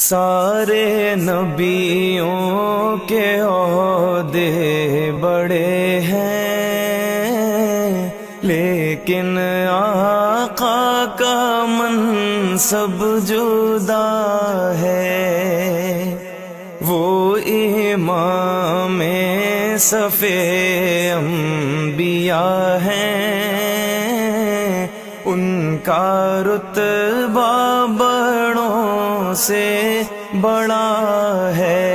سارے نبیوں کے عہدے بڑے ہیں، لیکن آقا کا منصب جدا ہے۔ وہ امام صف انبیاء ہیں، ان کا رتبہ بڑوں سے بڑا ہے۔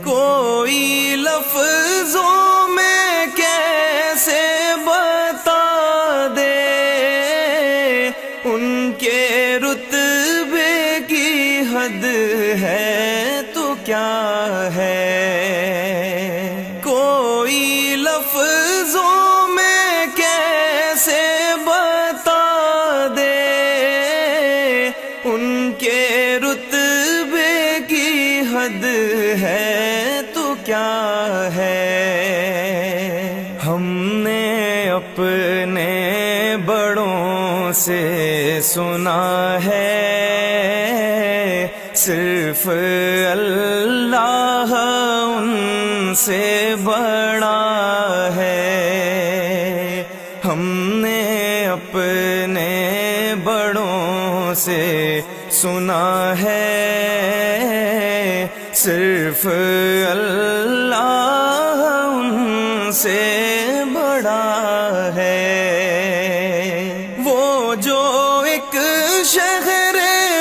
کوئی لفظوں میں کیسے بتا دے ان کے رتبے کی حد ہے تو کیا ہے۔ کوئی لفظوں میں کیسے بتا دے ان کے رتبے کی حد ہے تو کیا ہے۔ ہم نے اپنے بڑوں سے سنا ہے، صرف اللہ ان سے بڑا ہے۔ ہم نے اپنے بڑوں سے سنا ہے، صرف اللہ ان سے بڑا ہے۔ وہ جو ایک شہر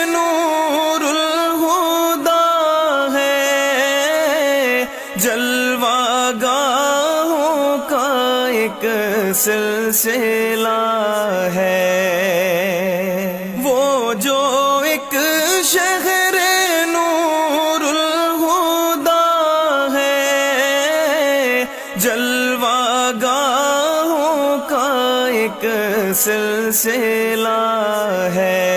نور الہدیٰ ہے، جلوہ گاہوں کا ایک سلسلہ ہے۔ وہ جو ایک شہر نور الہدیٰ ہے، جلوہ گاہوں کا ایک سلسلہ ہے۔